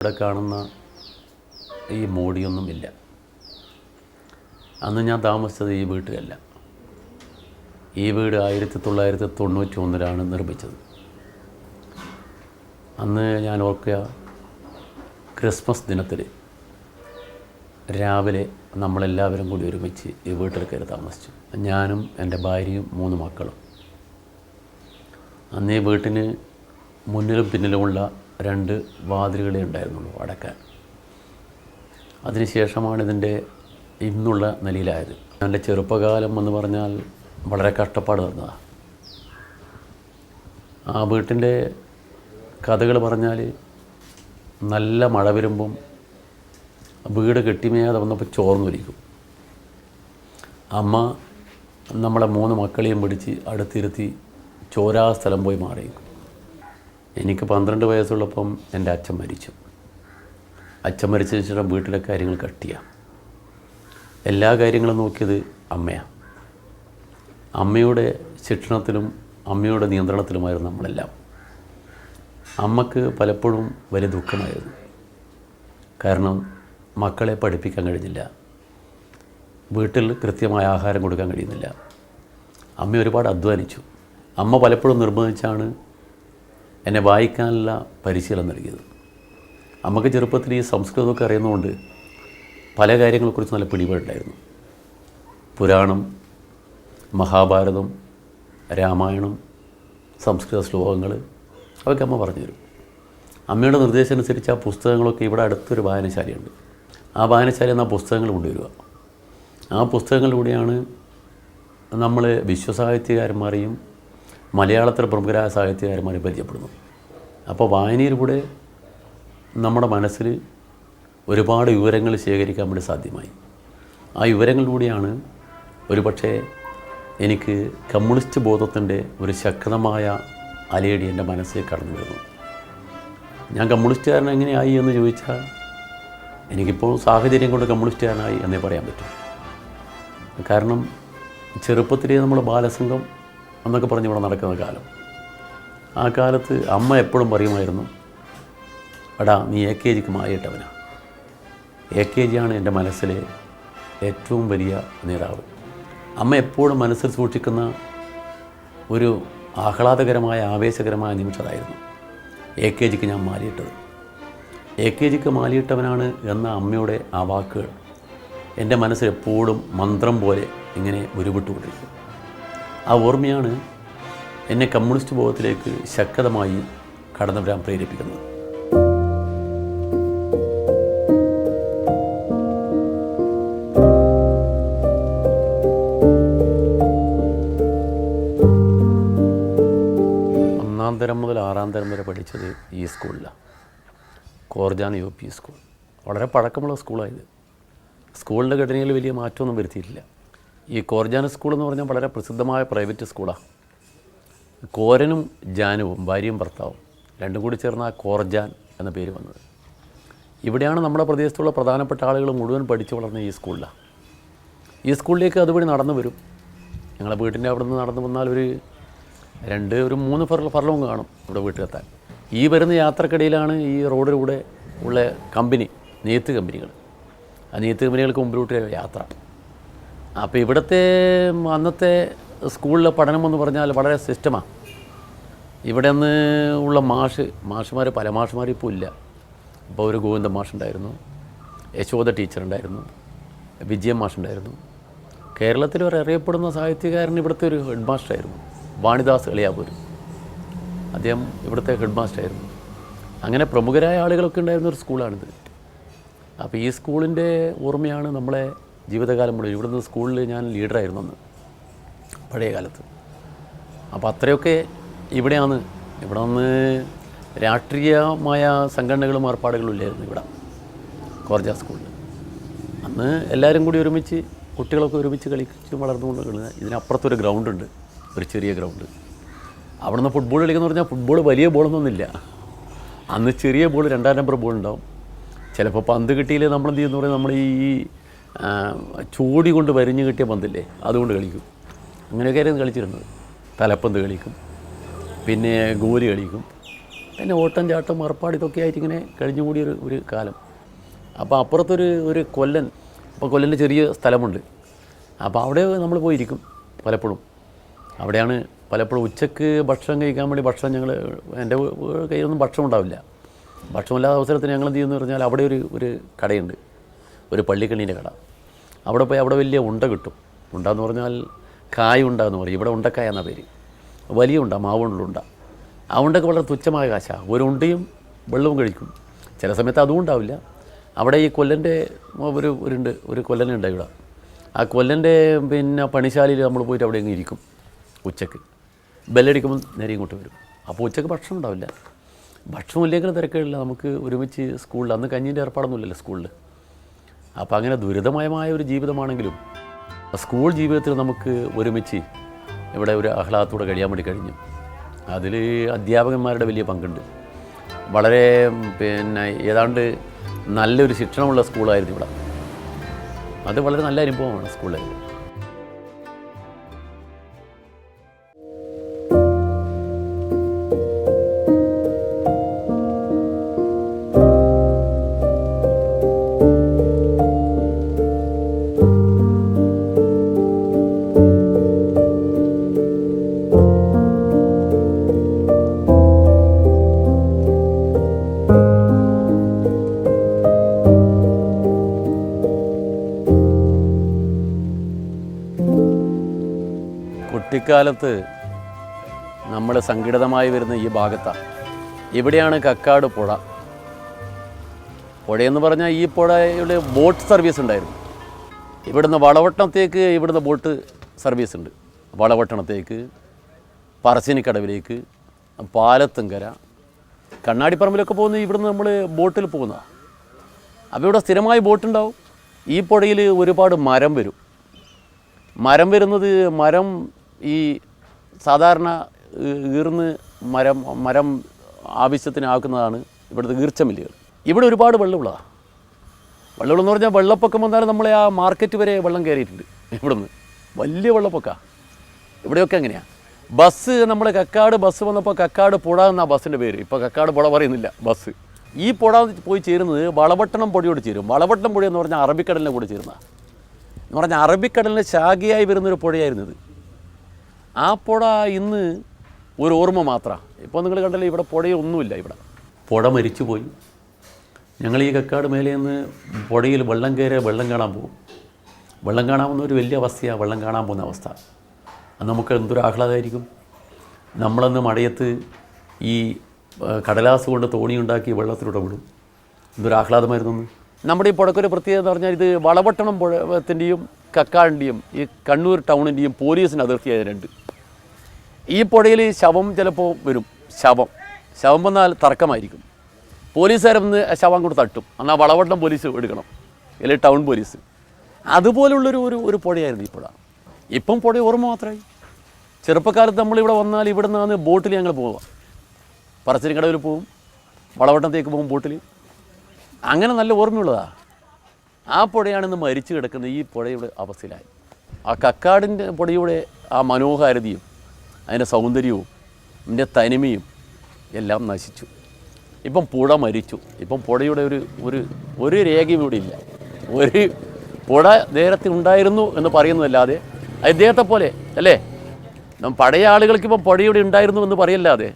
ഇവിടെ കാണുന്ന ഈ മോടിയൊന്നുമില്ല. അന്ന് ഞാൻ താമസിച്ചത് ഈ വീട്ടിലല്ല. ഈ വീട് 1991 നിർമ്മിച്ചത്. അന്ന് ഞാൻ ഓർക്കുക, ക്രിസ്മസ് ദിനത്തിൽ രാവിലെ നമ്മളെല്ലാവരും കൂടി ഒരുമിച്ച് ഈ വീട്ടിൽ കയറി താമസിച്ചു. ഞാനും എൻ്റെ ഭാര്യയും 3 മക്കളും. അന്ന് ഈ വീട്ടിന് മുന്നിലും പിന്നിലുമുള്ള 2 വാതിലുകളേ ഉണ്ടായിരുന്നുള്ളൂ അടക്കാൻ. അതിനുശേഷമാണ് ഇതിൻ്റെ ഇന്നുള്ള നിലയിലായത്. എൻ്റെ ചെറുപ്പകാലം എന്ന് പറഞ്ഞാൽ വളരെ കഷ്ടപ്പാട് വന്നതാണ്. ആ വീട്ടിൻ്റെ കഥകൾ പറഞ്ഞാൽ, നല്ല മഴ വരുമ്പം വീട് കെട്ടിമേയാതെ വന്നപ്പോൾ ചോർന്നൊലിക്കും. അമ്മ നമ്മളെ 3 മക്കളെയും പിടിച്ച് അടുത്തിരുത്തി ചോരാ സ്ഥലം പോയി മാറിയിരിക്കും. എനിക്ക് 12 വയസ്സുള്ളപ്പം എൻ്റെ അച്ഛൻ മരിച്ചു. അച്ഛൻ മരിച്ചതിന് ശേഷം വീട്ടിലെ കാര്യങ്ങൾ കട്ടിയാണ്. എല്ലാ കാര്യങ്ങളും നോക്കിയത് അമ്മയാണ്. അമ്മയുടെ ശിക്ഷണത്തിലും അമ്മയുടെ നിയന്ത്രണത്തിലുമായിരുന്നു നമ്മളെല്ലാം. അമ്മക്ക് പലപ്പോഴും വലിയ ദുഃഖമായിരുന്നു. കാരണം മക്കളെ പഠിപ്പിക്കാൻ കഴിഞ്ഞില്ല, വീട്ടിൽ കൃത്യമായ ആഹാരം കൊടുക്കാൻ കഴിയുന്നില്ല. അമ്മ ഒരുപാട് അധ്വാനിച്ചു. അമ്മ പലപ്പോഴും നിർബന്ധിച്ചാണ് എന്നെ വായിക്കാനുള്ള പരിശീലനം നൽകിയത്. അമ്മക്ക് ചെറുപ്പത്തിൽ ഈ സംസ്കൃതമൊക്കെ അറിയുന്നതുകൊണ്ട് പല കാര്യങ്ങളെക്കുറിച്ച് നല്ല പിടിപാടുണ്ടായിരുന്നു. പുരാണം, മഹാഭാരതം, രാമായണം, സംസ്കൃത ശ്ലോകങ്ങൾ അതൊക്കെ അമ്മ പറഞ്ഞു തരും. അമ്മയുടെ നിർദ്ദേശം അനുസരിച്ച് ആ പുസ്തകങ്ങളൊക്കെ ഇവിടെ അടുത്തൊരു വായനശാലയുണ്ട്. ആ വായനശാലയിൽ നിന്ന് ആ പുസ്തകങ്ങൾ കൊണ്ടുവരിക. ആ പുസ്തകങ്ങളിലൂടെയാണ് നമ്മൾ വിശ്വസാഹിത്യകാരന്മാരെയും മലയാളത്തിലെ പ്രമുഖരായ സാഹിത്യകാരന്മാരെയും പരിചയപ്പെടുന്നത്. അപ്പോൾ വായനയിലൂടെ നമ്മുടെ മനസ്സിൽ ഒരുപാട് വിവരങ്ങൾ ശേഖരിക്കാൻ വേണ്ടി സാധ്യമായി. ആ വിവരങ്ങളിലൂടെയാണ് ഒരുപക്ഷെ എനിക്ക് കമ്മ്യൂണിസ്റ്റ് ബോധത്തിൻ്റെ ഒരു ശക്തമായ അലയടി എൻ്റെ മനസ്സിൽ കടന്നു വരുന്നു. ഞാൻ കമ്മ്യൂണിസ്റ്റുകാരൻ എങ്ങനെയായി എന്ന് ചോദിച്ചാൽ, എനിക്കിപ്പോൾ സാഹചര്യം കൊണ്ട് കമ്മ്യൂണിസ്റ്റുകാരനായി എന്നേ പറയാൻ പറ്റും. കാരണം ചെറുപ്പത്തിലേ നമ്മൾ ബാലസംഘം എന്നൊക്കെ പറഞ്ഞ് ഇവിടെ നടക്കുന്ന കാലം. ആ കാലത്ത് അമ്മ എപ്പോഴും പറയുമായിരുന്നു, എടാ നീ AKG മാറിയിട്ടവനാണ്. AKG ആണ് എൻ്റെ മനസ്സിലെ ഏറ്റവും വലിയ നേതാവ്. അമ്മ എപ്പോഴും മനസ്സിൽ സൂക്ഷിക്കുന്ന ഒരു ആഹ്ലാദകരമായ ആവേശകരമായ നിമിഷമായിരുന്നു AKGക്ക് ഞാൻ മാലിയിട്ടത്. AKGക്ക് മാലിയിട്ടവനാണ് എന്ന അമ്മയുടെ ആ വാക്കുകൾ എൻ്റെ മനസ്സിൽ എപ്പോഴും മന്ത്രം പോലെ ഇങ്ങനെ ഉരുവിട്ടുകൊണ്ടിരിക്കും. ആ ഓർമ്മയാണ് എന്നെ കമ്മ്യൂണിസ്റ്റ് ബോധത്തിലേക്ക് ശക്തമായി കടന്നു വരാൻ പ്രേരിപ്പിക്കുന്നത്. ഒന്നാം തരം മുതൽ 6ാം തരം വരെ പഠിച്ചത് ഈ സ്കൂളിലാണ്, കോർജാൻ UP സ്കൂൾ. വളരെ പഴക്കമുള്ള സ്കൂളായത്. സ്കൂളിൻ്റെ ഘടനയിൽ വലിയ മാറ്റമൊന്നും വരുത്തിയിട്ടില്ല. ഈ കോർജാൻ സ്കൂൾ എന്ന് പറഞ്ഞാൽ വളരെ പ്രസിദ്ധമായ പ്രൈവറ്റ് സ്കൂളാണ്. കോരനും ജാനുവും, ഭാര്യയും ഭർത്താവും രണ്ടും കൂടി ചേർന്ന ആ കോർജാൻ എന്ന പേര് വന്നത്. ഇവിടെയാണ് നമ്മുടെ പ്രദേശത്തുള്ള പ്രധാനപ്പെട്ട ആളുകൾ മുഴുവൻ പഠിച്ചു വളർന്ന ഈ സ്കൂളിലാണ്. ഈ സ്കൂളിലേക്ക് അതുവഴി നടന്നു വരും. ഞങ്ങളുടെ വീട്ടിൻ്റെ അവിടെ നിന്ന് നടന്നു വന്നാൽ ഒരു 3 ഫർലോങ് കാണും ഇവിടെ വീട്ടിലെത്താൻ. ഈ വരുന്ന യാത്രക്കിടയിലാണ് ഈ റോഡിലൂടെ ഉള്ള നെയ്ത്ത് കമ്പനികൾ. ആ നെയ്ത്ത് കമ്പനികൾക്ക് മുമ്പിലോട്ട് യാത്ര. അപ്പോൾ ഇവിടുത്തെ അന്നത്തെ സ്കൂളിലെ പഠനം എന്ന് പറഞ്ഞാൽ വളരെ സിസ്റ്റമാണ്. ഇവിടെ നിന്ന് ഉള്ള മാഷുമാർ പല മാഷുമാരും ഇപ്പോൾ ഇല്ല. അപ്പോൾ ഒരു ഗോവിന്ദ മാഷുണ്ടായിരുന്നു, യശോദ ടീച്ചറുണ്ടായിരുന്നു, വിജയൻ മാഷുണ്ടായിരുന്നു. കേരളത്തിൽ ഒരു അറിയപ്പെടുന്ന സാഹിത്യകാരൻ ഇവിടുത്തെ ഒരു ഹെഡ് മാസ്റ്ററായിരുന്നു, വാണിദാസ് എളിയാപൂർ. അദ്ദേഹം ഇവിടുത്തെ ഹെഡ് മാസ്റ്ററായിരുന്നു. അങ്ങനെ പ്രമുഖരായ ആളുകളൊക്കെ ഉണ്ടായിരുന്ന ഒരു സ്കൂളാണിത്. അപ്പോൾ ഈ സ്കൂളിൻ്റെ ഓർമ്മയാണ് നമ്മളെ ജീവിതകാലം മുഴുവൻ. ഇവിടുന്ന് സ്കൂളിൽ ഞാൻ ലീഡറായിരുന്നു അന്ന്, പഴയ കാലത്ത്. അപ്പോൾ അത്രയൊക്കെ ഇവിടെയാണ്. ഇവിടെ നിന്ന് രാഷ്ട്രീയമായ സംഘടനകളും ഏർപ്പാടുകളും ഇല്ലായിരുന്നു ഇവിടെ കോർജാൻ സ്കൂളിൽ. അന്ന് എല്ലാവരും കൂടി ഒരുമിച്ച്, കുട്ടികളൊക്കെ ഒരുമിച്ച് കളിച്ച് വളർന്നുകൊണ്ട് കളിക്കുന്നത്. ഇതിനപ്പുറത്തൊരു ഗ്രൗണ്ടുണ്ട്, ഒരു ചെറിയ ഗ്രൗണ്ട്. അവിടെ നിന്ന് ഫുട്ബോൾ കളിക്കുന്ന പറഞ്ഞാൽ ഫുട്ബോൾ വലിയ ബോളൊന്നുമില്ല. അന്ന് ചെറിയ ബോൾ, 2ാം നമ്പർ ബോൾ ഉണ്ടാവും. ചിലപ്പോൾ പന്ത് കിട്ടിയില്ലേ നമ്മളെന്ത് ചെയ്യുന്ന പറയുന്നത്, നമ്മൾ ഈ ചൂടി കൊണ്ട് വരിഞ്ഞ് കിട്ടിയ പന്തില്ലേ, അതുകൊണ്ട് കളിക്കും. അങ്ങനെയൊക്കെയായിരുന്നു കളിച്ചിരുന്നത്. തലപ്പന്ത് കളിക്കും, പിന്നെ ഗോലി കളിക്കും, പിന്നെ ഓട്ടം ചാട്ടം മറപ്പാട് ഇതൊക്കെ ആയിട്ട് ഇങ്ങനെ കഴിഞ്ഞുകൂടിയ ഒരു കാലം. അപ്പോൾ അപ്പുറത്തൊരു കൊല്ലൻ, അപ്പോൾ കൊല്ലൻ്റെ ചെറിയ സ്ഥലമുണ്ട്. അപ്പോൾ അവിടെ നമ്മൾ പോയിരിക്കും പലപ്പോഴും. അവിടെയാണ് പലപ്പോഴും ഉച്ചയ്ക്ക് ഭക്ഷണം കഴിക്കാൻ വേണ്ടി ഭക്ഷണം എൻ്റെ കയ്യിലൊന്നും ഭക്ഷണം ഉണ്ടാവില്ല. ഭക്ഷണമില്ലാത്ത അവസരത്തിന് ഞങ്ങൾ എന്ത് ചെയ്യുമെന്ന് പറഞ്ഞാൽ അവിടെ ഒരു കടയുണ്ട്, ഒരു പള്ളിക്കണ്ണീൻ്റെ കട. അവിടെ പോയി അവിടെ വലിയ ഉണ്ട കിട്ടും. ഉണ്ടെന്ന് പറഞ്ഞാൽ കായ ഉണ്ടാന്ന് പറയും, ഇവിടെ ഉണ്ടക്കായ എന്ന പേര്. വലിയ ഉണ്ട, മാവുണ്ടുണ്ട. ആ ഉണ്ടക്ക് വളരെ തുച്ഛമായ കാശാണ്. ഒരു ഉണ്ടയും വെള്ളവും കഴിക്കും. ചില സമയത്ത് അതും ഉണ്ടാവില്ല. അവിടെ ഈ കൊല്ലൻ്റെ ഒരു കൊല്ലനുണ്ട് ഇവിടെ. ആ കൊല്ലൻ്റെ പിന്നെ പണിശാലയിൽ നമ്മൾ പോയിട്ട് അവിടെ അങ്ങ് ഇരിക്കും ഉച്ചക്ക്. ബെല്ലടിക്കുമ്പോൾ നേരെ ഇങ്ങോട്ട് വരും. അപ്പോൾ ഉച്ചക്ക് ഭക്ഷണം ഉണ്ടാവില്ല. ഭക്ഷണം ഇല്ലെങ്കിലും തിരക്കില്ല. നമുക്ക് ഒരുമിച്ച് സ്കൂളിൽ അന്ന് കഞ്ഞീൻ്റെ ഏർപ്പാടൊന്നുമില്ലല്ലോ സ്കൂളിൽ. അപ്പോൾ അങ്ങനെ ദുരിതമയമായ ഒരു ജീവിതമാണെങ്കിലും സ്കൂൾ ജീവിതത്തിൽ നമുക്ക് ഒരുമിച്ച് ഇവിടെ ഒരു ആഹ്ലാദത്തോടെ കഴിയാൻ വേണ്ടി കഴിഞ്ഞു. അതിൽ അധ്യാപകന്മാരുടെ വലിയ പങ്കുണ്ട്. വളരെ ഏതാണ്ട് നല്ലൊരു ശിക്ഷണമുള്ള സ്കൂളായിരുന്നു ഇവിടെ. അത് വളരെ നല്ല അനുഭവമാണ് സ്കൂളിൽ. കുട്ടിക്കാലത്ത് നമ്മൾ സംഘടിതമായി വരുന്ന ഈ ഭാഗത്താണ്. ഇവിടെയാണ് കക്കാട് പുഴ. പുഴയെന്ന് പറഞ്ഞാൽ ഈ പുഴയുടെ ബോട്ട് സർവീസ് ഉണ്ടായിരുന്നു. ഇവിടുന്ന് വളവട്ടണത്തേക്ക് ഇവിടുന്ന് ബോട്ട് സർവീസ് ഉണ്ട്. വളവട്ടണത്തേക്ക്, പറശ്ശിനിക്കടവിലേക്ക്, പാലത്തുങ്കര, കണ്ണാടിപ്പറമ്പിലൊക്കെ പോകുന്ന ഇവിടുന്ന് നമ്മൾ ബോട്ടിൽ പോകുന്നതാണ്. അപ്പോൾ ഇവിടെ സ്ഥിരമായി ബോട്ടുണ്ടാവും. ഈ പുഴയിൽ ഒരുപാട് മരം വരും. മരം ഈ സാധാരണ ഈർന്ന് മരം ആവശ്യത്തിനാക്കുന്നതാണ് ഇവിടുത്തെ ഈർച്ചമില്ലുകൾ. ഇവിടെ ഒരുപാട് വെള്ളമുള്ളതാണ്. വെള്ളമെന്ന് പറഞ്ഞാൽ വെള്ളപ്പൊക്കം വന്നാലും നമ്മളെ ആ മാർക്കറ്റ് വരെ വെള്ളം കയറിയിട്ടുണ്ട്. ഇവിടുന്ന് വലിയ വെള്ളപ്പൊക്കമാണ്. ഇവിടെയൊക്കെ എങ്ങനെയാണ് ബസ്, നമ്മൾ കക്കാട് ബസ് വന്നപ്പോൾ കക്കാട് പുഴ എന്നാ ബസ്സിൻ്റെ പേര്. ഇപ്പോൾ കക്കാട് പുഴ പറയുന്നില്ല, ബസ്. ഈ പുഴ പോയി ചേരുന്നത് വളവട്ടണം പുഴയോട് ചേരും. വളവട്ടണം പുഴ എന്ന് പറഞ്ഞാൽ അറബിക്കടലിനെ കൂടെ ചേരുന്നതാണ്. എന്ന് പറഞ്ഞാൽ അറബിക്കടലിന് ശാഖയായി വരുന്നൊരു പുഴയായിരുന്നത്. ആ പുഴ ഇന്ന് ഒരു ഓർമ്മ മാത്രമാണ്. ഇപ്പോൾ നിങ്ങൾ കണ്ടല്ലോ, ഇവിടെ പുഴയൊന്നുമില്ല. ഇവിടെ പുഴ മരിച്ചുപോയി. ഞങ്ങൾ ഈ കക്കാട് മേലെ നിന്ന് പുഴയിൽ വെള്ളം കാണാൻ പോകും. വെള്ളം കാണാമെന്ന ഒരു വലിയ അവസ്ഥയാണ് വെള്ളം കാണാൻ പോകുന്ന അവസ്ഥ. അത് നമുക്ക് എന്തൊരു ആഹ്ലാദമായിരിക്കും. നമ്മളന്ന് മഴയത്ത് ഈ കടലാസ് കൊണ്ട് തോണിയുണ്ടാക്കി വെള്ളത്തിലൂടെ വിടും. എന്തൊരു ആഹ്ലാദമായിരുന്നു. നമ്മുടെ ഈ പുഴക്കൊരു പ്രത്യേകത എന്ന് പറഞ്ഞാൽ ഇത് വളവട്ടണം പുഴത്തിൻ്റെയും കക്കാടിൻ്റെയും ഈ കണ്ണൂർ ടൗണിൻ്റെയും പോലീസിന് അതിർത്തിയായതുണ്ട്. ഈ പുഴയിൽ ശവം ചിലപ്പോൾ വരും. ശവം വന്നാൽ തർക്കമായിരിക്കും. പോലീസുകാരൊന്ന് ശവം കൊണ്ട് തട്ടും. എന്നാൽ വളവട്ടം പോലീസ് എടുക്കണം, അല്ലെങ്കിൽ ടൗൺ പോലീസ്. അതുപോലുള്ളൊരു പുഴയായിരുന്നു ഈ പുഴ. ഇപ്പം പുഴ ഓർമ്മ മാത്രമായി. ചെറുപ്പക്കാലത്ത് നമ്മളിവിടെ വന്നാൽ ഇവിടെ നിന്നാണ് ബോട്ടിൽ ഞങ്ങൾ പോവുക. പറശ്ശിനിക്കടവിൽ പോവും, വളവട്ടത്തേക്ക് പോകും ബോട്ടിൽ. അങ്ങനെ നല്ല ഓർമ്മയുള്ളതാണ്. ആ പുഴയാണിന്ന് മരിച്ചു കിടക്കുന്ന ഈ പുഴയുടെ അവസ്ഥയിലായി. ആ കക്കാടിൻ്റെ പുഴയുടെ ആ മനോഹാരിതയും അതിൻ്റെ സൗന്ദര്യവും അതിൻ്റെ തനിമയും എല്ലാം നശിച്ചു. ഇപ്പം പുഴ മരിച്ചു. ഇപ്പം പുഴയുടെ ഒരു രേഖയും ഇവിടെ ഇല്ല. ഒരു പുഴ നേരത്തെ ഉണ്ടായിരുന്നു എന്ന് പറയുന്നതല്ലാതെ, അദ്ദേഹത്തെ പോലെ അല്ലേ, പഴയ ആളുകൾക്ക് ഇപ്പം പുഴയുടെ ഉണ്ടായിരുന്നു എന്ന് പറയല്ലാതെ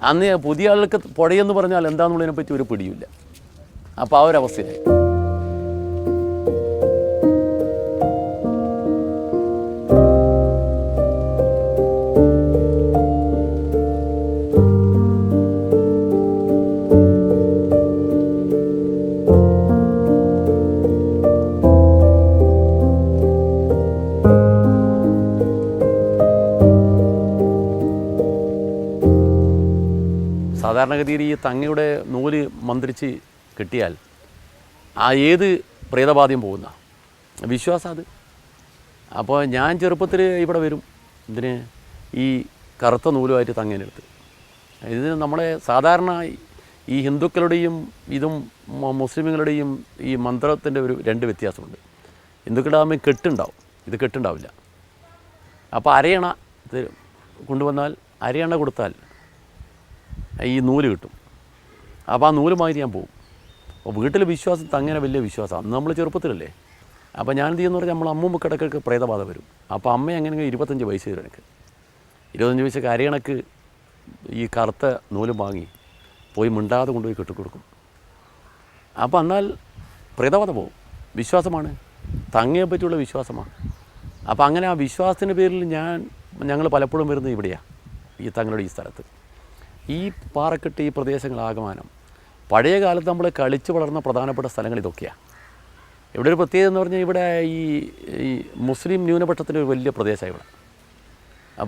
അന്ന് പുതിയ ആളുകൾക്ക് പുഴയെന്ന് പറഞ്ഞാൽ എന്താണെന്നുള്ളതിനെപ്പറ്റി ഒരു പിടിയില്ല. അപ്പോൾ ആ ഒരു അവസ്ഥയായി. സാധാരണഗതിയിൽ ഈ തങ്ങയുടെ നൂല് മന്ത്രിച്ച് കിട്ടിയാൽ ആ ഏത് പ്രേതബാധയും പോകുന്ന വിശ്വാസം അത്. അപ്പോൾ ഞാൻ ചെറുപ്പത്തിൽ ഇവിടെ വരും. ഇതിന് ഈ കറുത്ത നൂലുമായിട്ട് തങ്ങേൻ്റെ അടുത്ത്. ഇത് നമ്മളെ സാധാരണ ഈ ഹിന്ദുക്കളുടെയും ഇതും മുസ്ലിമുകളുടെയും ഈ മന്ത്രത്തിൻ്റെ രണ്ട് വ്യത്യാസമുണ്ട്. ഹിന്ദുക്കളുടെ ആകുമ്പോൾ കെട്ടുണ്ടാവും, ഇത് കെട്ടുണ്ടാവില്ല. അപ്പോൾ അരയണ ഇത് കൊണ്ടുവന്നാൽ, അരയണ കൊടുത്താൽ ഈ നൂല് കിട്ടും. അപ്പോൾ ആ നൂല് മാതിരി ഞാൻ പോകും. അപ്പോൾ വീട്ടിൽ വിശ്വാസം അങ്ങനെ വലിയ വിശ്വാസം അന്ന് നമ്മൾ ചെറുപ്പത്തിലല്ലേ. അപ്പോൾ ഞാൻ എന്ത് ചെയ്യുന്ന പറഞ്ഞാൽ നമ്മൾ അമ്മൂമ്മ കിടക്കൊക്കെ പ്രേതബാധ വരും. അപ്പോൾ അമ്മ അങ്ങനെ 25 വയസ്സ് തരും എനിക്ക്. 25 വയസ്സ് അരിയണക്ക് ഈ കറുത്ത നൂലും വാങ്ങി പോയി മിണ്ടാതെ കൊണ്ടുപോയി കെട്ടിക്കൊടുക്കും. അപ്പോൾ എന്നാൽ പ്രേതബാധ പോകും. വിശ്വാസമാണ്, തങ്ങയെ പറ്റിയുള്ള വിശ്വാസമാണ്. അപ്പോൾ അങ്ങനെ ആ വിശ്വാസത്തിൻ്റെ പേരിൽ ഞങ്ങൾ പലപ്പോഴും വരുന്നത് ഇവിടെയാണ്, ഈ തങ്ങളുടെ ഈ സ്ഥലത്ത്. ഈ പാറക്കെട്ട്, ഈ പ്രദേശങ്ങളാകമാനം പഴയ കാലത്ത് നമ്മൾ കളിച്ച് വളർന്ന പ്രധാനപ്പെട്ട സ്ഥലങ്ങൾ ഇതൊക്കെയാണ്. ഇവിടെ ഒരു പ്രത്യേകത എന്ന് പറഞ്ഞാൽ ഇവിടെ ഈ മുസ്ലിം ന്യൂനപക്ഷത്തിൻ്റെ ഒരു വലിയ പ്രദേശമാണ് ഇവിടെ.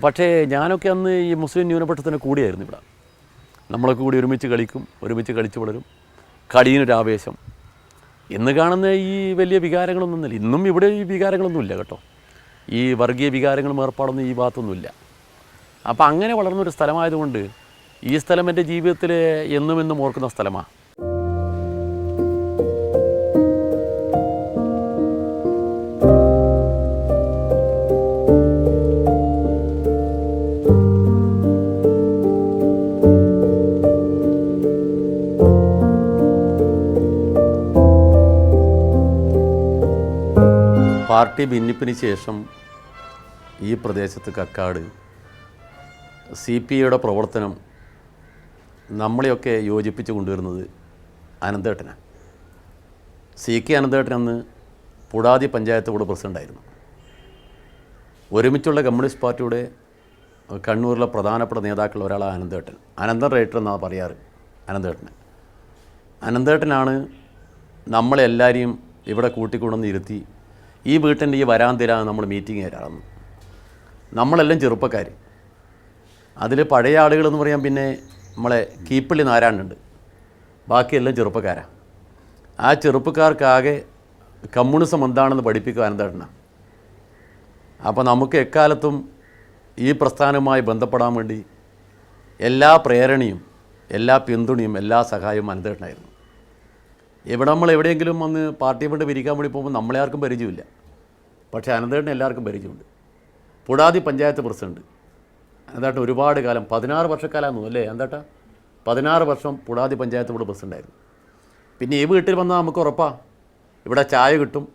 പക്ഷേ ഞാനൊക്കെ അന്ന് ഈ മുസ്ലിം ന്യൂനപക്ഷത്തിന് കൂടിയായിരുന്നു ഇവിടെ. നമ്മളൊക്കെ കൂടി ഒരുമിച്ച് കളിക്കും, ഒരുമിച്ച് കളിച്ച് വളരും, കളിയിനൊരാവേശം. ഇന്ന് കാണുന്ന ഈ വലിയ വികാരങ്ങളൊന്നുമില്ല. ഇന്നും ഇവിടെ ഈ വികാരങ്ങളൊന്നുമില്ല കേട്ടോ. ഈ വർഗീയ വികാരങ്ങളും ഏർപ്പാടൊന്നും ഈ ഭാഗത്തൊന്നുമില്ല. അപ്പോൾ അങ്ങനെ വളർന്നൊരു സ്ഥലമായതുകൊണ്ട് ഈ സ്ഥലം എൻ്റെ ജീവിതത്തിൽ എന്നും ഓർക്കുന്ന സ്ഥലമാണ്. പാർട്ടി ഭിന്നിപ്പിന് ശേഷം ഈ പ്രദേശത്ത് കക്കാട് CPIയുടെ പ്രവർത്തനം നമ്മളെയൊക്കെ യോജിപ്പിച്ച് കൊണ്ടുവരുന്നത് അനന്തേട്ടനാണ്. CK അനന്തേട്ടൻ അന്ന് പുടാതി പഞ്ചായത്ത് ബോർഡ് പ്രസിഡൻ്റായിരുന്നു. ഒരുമിച്ചുള്ള കമ്മ്യൂണിസ്റ്റ് പാർട്ടിയുടെ കണ്ണൂരിലെ പ്രധാനപ്പെട്ട നേതാക്കളിൽ ഒരാളാണ് അനന്തേട്ടൻ. അനന്തൻ റൈറ്റർ എന്നാണ് പറയാറ് അനന്തേട്ടന്. അനന്തേട്ടനാണ് നമ്മളെല്ലാവരെയും ഇവിടെ കൂട്ടിക്കൊണ്ടുവന്ന് ഇരുത്തി ഈ വീട്ടിൻ്റെ ഈ വരാന്തിരാണ് നമ്മൾ മീറ്റിംഗ് തരാമെന്ന്. നമ്മളെല്ലാം ചെറുപ്പക്കാർ. അതിൽ പഴയ ആളുകളെന്ന് പറയാൻ പിന്നെ നമ്മളെ കീപ്പള്ളി നാരായണനുണ്ട്, ബാക്കിയെല്ലാം ചെറുപ്പക്കാരാണ്. ആ ചെറുപ്പക്കാർക്കാകെ കമ്മ്യൂണിസം എന്താണെന്ന് പഠിപ്പിക്കുക അനന്തേട്ടനാണ്. അപ്പോൾ നമുക്ക് എക്കാലത്തും ഈ പ്രസ്ഥാനവുമായി ബന്ധപ്പെടാൻ വേണ്ടി എല്ലാ പ്രേരണയും, എല്ലാ പിന്തുണയും, എല്ലാ സഹായവും അനന്തേട്ടനായിരുന്നു. ഇവിടെ നമ്മൾ എവിടെയെങ്കിലും വന്ന് പാർട്ടി ഫണ്ട് പിരിക്കാൻ വേണ്ടി പോകുമ്പോൾ നമ്മളെ ആർക്കും പരിചയമില്ല. പക്ഷേ അനന്തേട്ടന് എല്ലാവർക്കും പരിചയമുണ്ട്. പുടാതി പഞ്ചായത്ത് പ്രസിഡന്റ് അനന്തേട്ടൻ ഒരുപാട് കാലം, 16 വർഷക്കാലമായിരുന്നു അല്ലേ അനന്തേട്ടാ? 16 വർഷം പുടാതി പഞ്ചായത്ത് ബോർഡ് പ്രസിഡൻ്റായിരുന്നു. പിന്നെ ഈ വീട്ടിൽ വന്നാൽ നമുക്ക് ഉറപ്പാണ് ഇവിടെ ചായ കിട്ടും.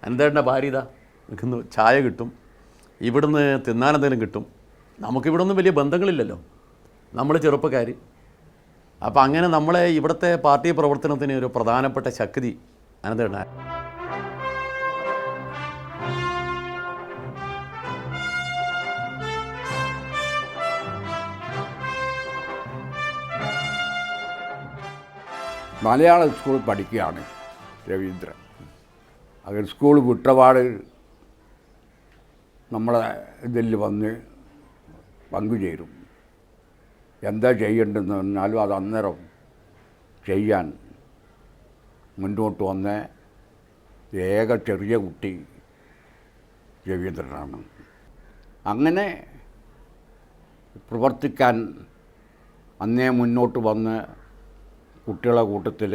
അനന്തേട്ടൻ്റെ ഭാര്യ ഇതാ നിൽക്കുന്നു, ചായ കിട്ടും, ഇവിടുന്ന് തിന്നാനെന്തെങ്കിലും കിട്ടും. നമുക്കിവിടെ ഒന്നും വലിയ ബന്ധങ്ങളില്ലല്ലോ, നമ്മൾ ചെറുപ്പക്കാർ. അപ്പോൾ അങ്ങനെ നമ്മളെ ഇവിടുത്തെ പാർട്ടി പ്രവർത്തനത്തിന് ഒരു പ്രധാനപ്പെട്ട ശക്തി അനന്തേട്ടനാണ്. മലയാള സ്കൂൾ പഠിക്കുകയാണ് രവീന്ദ്രൻ. അത് സ്കൂൾ വിട്ടപാട് നമ്മളെ ഇതിൽ വന്ന് പങ്കുചേരും. എന്താ ചെയ്യേണ്ടതെന്ന് പറഞ്ഞാലും അത് അന്നേരം ചെയ്യാൻ മുന്നോട്ട് വന്ന ഏക ചെറിയ കുട്ടി രവീന്ദ്രനാണ്. അങ്ങനെ പ്രവർത്തിക്കാൻ അന്നേ മുന്നോട്ട് വന്ന് കുട്ടികളെ കൂട്ടത്തിൽ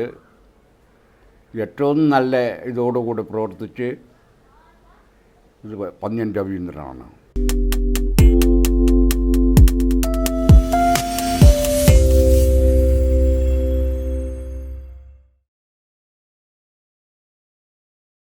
ഏറ്റവും നല്ല ഇതോടുകൂടി പ്രവർത്തിച്ച് പന്ന്യൻ രവീന്ദ്രനാണ്.